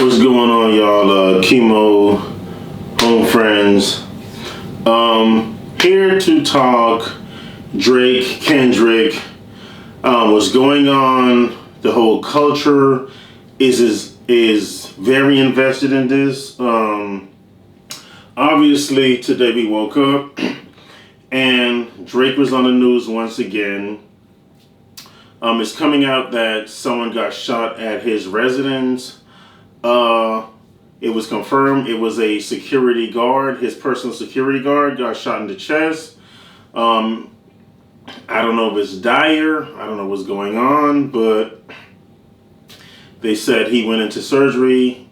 What's going on, y'all? Keymo, Homefriends. Here to talk Drake, Kendrick. What's going on? The whole culture is very invested in this. Obviously, today we woke up and Drake was on the news once again. It's coming out that someone got shot at his residence. It was confirmed it was a security guard. His personal security guard got shot in the chest. I don't know if it's dire. I don't know what's going on, but they said he went into surgery,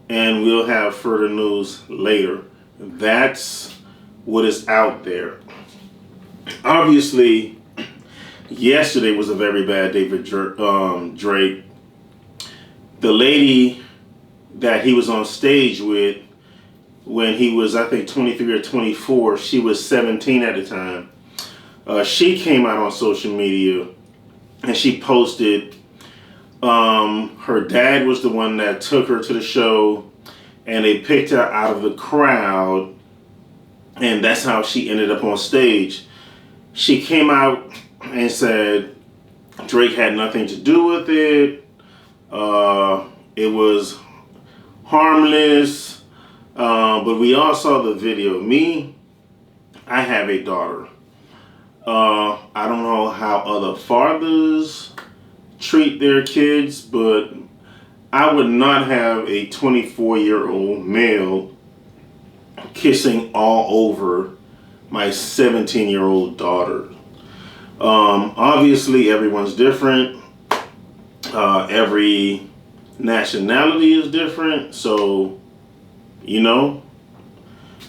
and we'll have further news later. That's what is out there. Obviously, yesterday was a very bad day for Drake. The lady that he was on stage with when he was, I think, 23 or 24, she was 17 at the time. She came out on social media and she posted her dad was the one that took her to the show, and they picked her out of the crowd, and that's how she ended up on stage. She came out and said Drake had nothing to do with it. It was harmless, but we all saw the video. I have a daughter. I don't know how other fathers treat their kids, but I would not have a 24-year-old male kissing all over my 17-year-old daughter. Obviously, everyone's different. Every nationality is different, so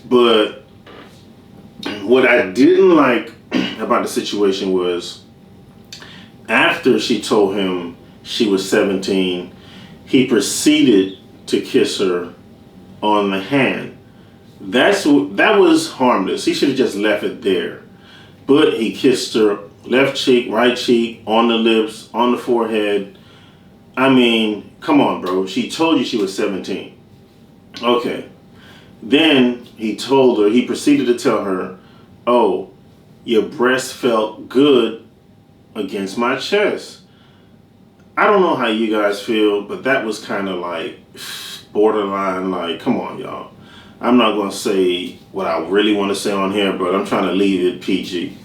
but what I didn't like about the situation was after she told him she was 17, he proceeded to kiss her on the hand. That was harmless. He should have just left it there, but he kissed her left cheek, right cheek, on the lips, on the forehead. I mean, come on, bro. She told you she was 17. Okay. Then he proceeded to tell her, oh, your breast felt good against my chest. I don't know how you guys feel, but that was kind of like borderline, like, come on, y'all. I'm not going to say what I really want to say on here, but I'm trying to leave it PG.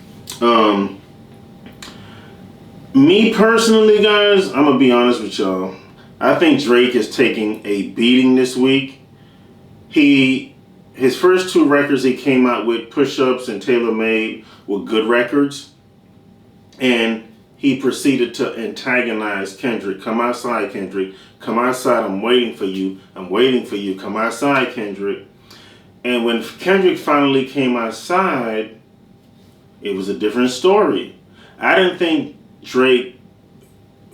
Me personally, guys, I'm going to be honest with y'all. I think Drake is taking a beating this week. His first two records he came out with, Push Ups and Tailor Made, were good records. And he proceeded to antagonize Kendrick. Come outside, Kendrick. Come outside. I'm waiting for you. I'm waiting for you. Come outside, Kendrick. And when Kendrick finally came outside, it was a different story. I didn't think Drake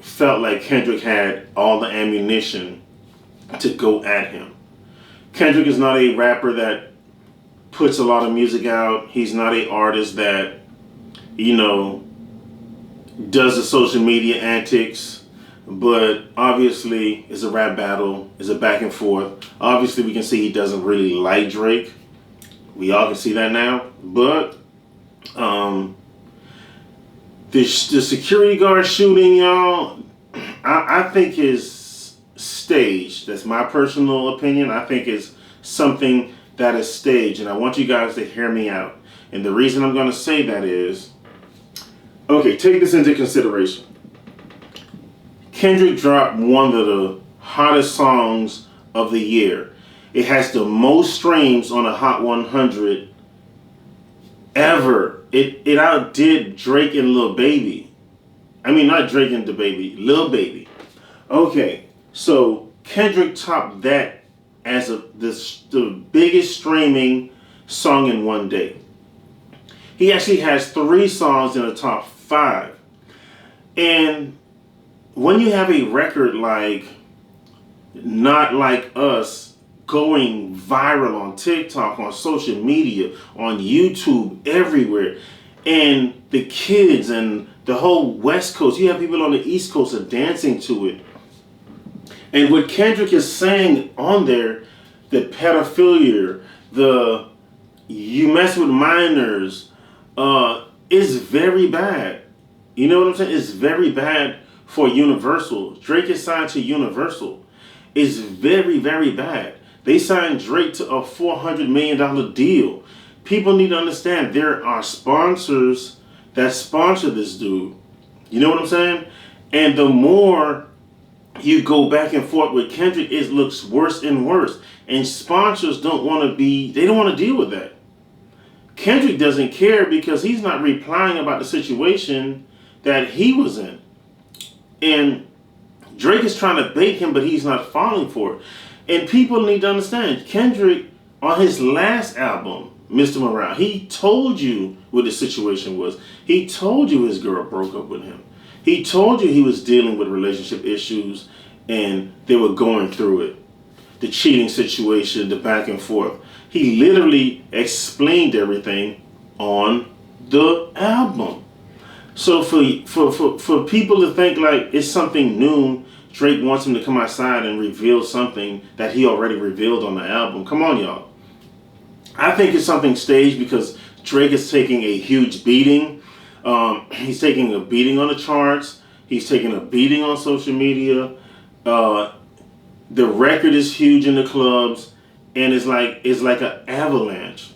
felt like Kendrick had all the ammunition to go at him. Kendrick is not a rapper that puts a lot of music out. He's not an artist that, does the social media antics. But obviously, it's a rap battle. It's a back and forth. Obviously, we can see he doesn't really like Drake. We all can see that now. But the security guard shooting, y'all, I think is staged. That's my personal opinion. I think it's something that is staged. And I want you guys to hear me out. And the reason I'm going to say that is, okay, take this into consideration. Kendrick dropped one of the hottest songs of the year. It has the most streams on the Hot 100 ever. It outdid Drake and Lil Baby. I mean, not Drake and the Baby, Lil Baby. Okay, so Kendrick topped that as the biggest streaming song in one day. He actually has 3 songs in the top 5. And when you have a record like Not Like Us going viral on TikTok, on social media, on YouTube, everywhere, and the kids and the whole West Coast, you have people on the East Coast are dancing to it. And what Kendrick is saying on there, the pedophilia, the you mess with minors, is very bad. You know what I'm saying? It's very bad for Universal. Drake is signed to Universal. It's very, very bad. They signed Drake to a $400 million deal. People need to understand there are sponsors that sponsor this dude. You know what I'm saying? And the more you go back and forth with Kendrick, it looks worse and worse. And sponsors don't want to they don't want to deal with that. Kendrick doesn't care because he's not replying about the situation that he was in. And Drake is trying to bait him, but he's not falling for it. And people need to understand, Kendrick, on his last album, Mr. Morale, he told you what the situation was. He told you his girl broke up with him. He told you he was dealing with relationship issues and they were going through it. The cheating situation, the back and forth. He literally explained everything on the album. So for people to think like it's something new, Drake wants him to come outside and reveal something that he already revealed on the album. Come on, y'all. I think it's something staged because Drake is taking a huge beating. He's taking a beating on the charts. He's taking a beating on social media. The record is huge in the clubs, and it's like an avalanche.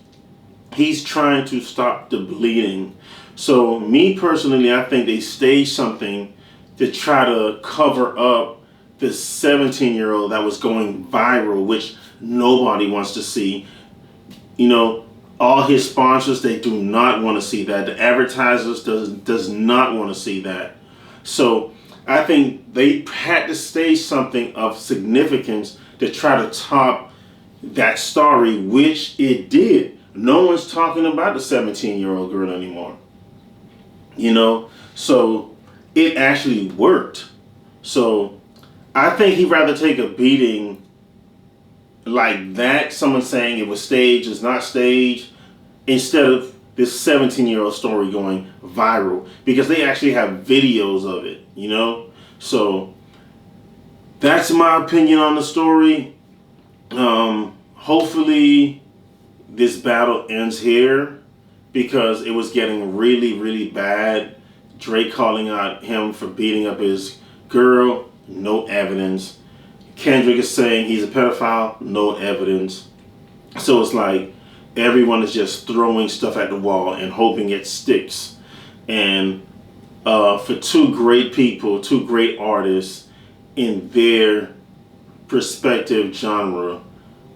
He's trying to stop the bleeding. So me personally, I think they staged something to try to cover up the 17-year-old that was going viral, which nobody wants to see. You know, all his sponsors, they do not want to see that. The advertisers does not want to see that. So I think they had to stage something of significance to try to top that story, which it did. No one's talking about the 17-year-old girl anymore. You know, so it actually worked. So I think he'd rather take a beating like that, someone saying it was staged, it's not staged, instead of this 17-year-old story going viral, because they actually have videos of it, you know? So that's my opinion on the story. Hopefully this battle ends here, because it was getting really, really bad. Drake calling out him for beating up his girl, no evidence. Kendrick is saying he's a pedophile, no evidence. So it's like everyone is just throwing stuff at the wall and hoping it sticks. And for two great people, two great artists in their respective genre,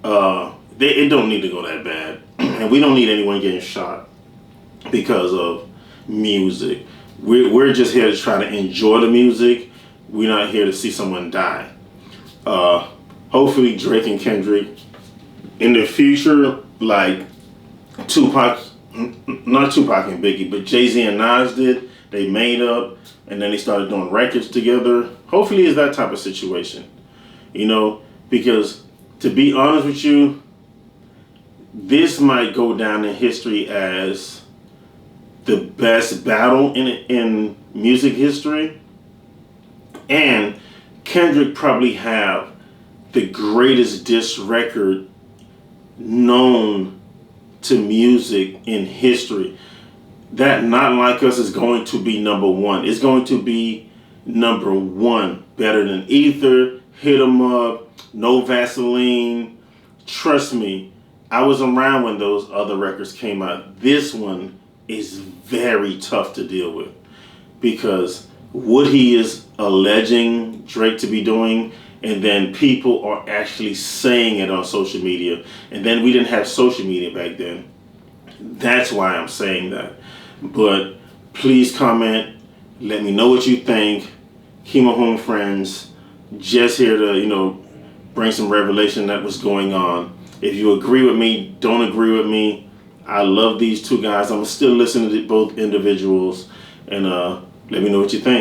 it don't need to go that bad. And we don't need anyone getting shot because of music. We're just here to try to enjoy the music. We're not here to see someone die. Hopefully Drake and Kendrick in the future, like Tupac, not Tupac and Biggie, but Jay-Z and Nas did, they made up and then they started doing records together. Hopefully it's that type of situation, you know, because to be honest with you, this might go down in history as the best battle in music history. And Kendrick probably have the greatest diss record known to music in history. That Not Like Us is going to be number one. It's going to be number one. Better than Ether, Hit 'Em Up, No Vaseline. Trust me, I was around when those other records came out. This one is very tough to deal with, because what he is alleging Drake to be doing, and then people are actually saying it on social media, and then we didn't have social media back then. That's why I'm saying that. But please comment, let me know what you think. Keymo Homefriends, just here to, you know, bring some revelation that was going on. If you agree with me, don't agree with me, I love these two guys. I'm still listening to both individuals, and let me know what you think.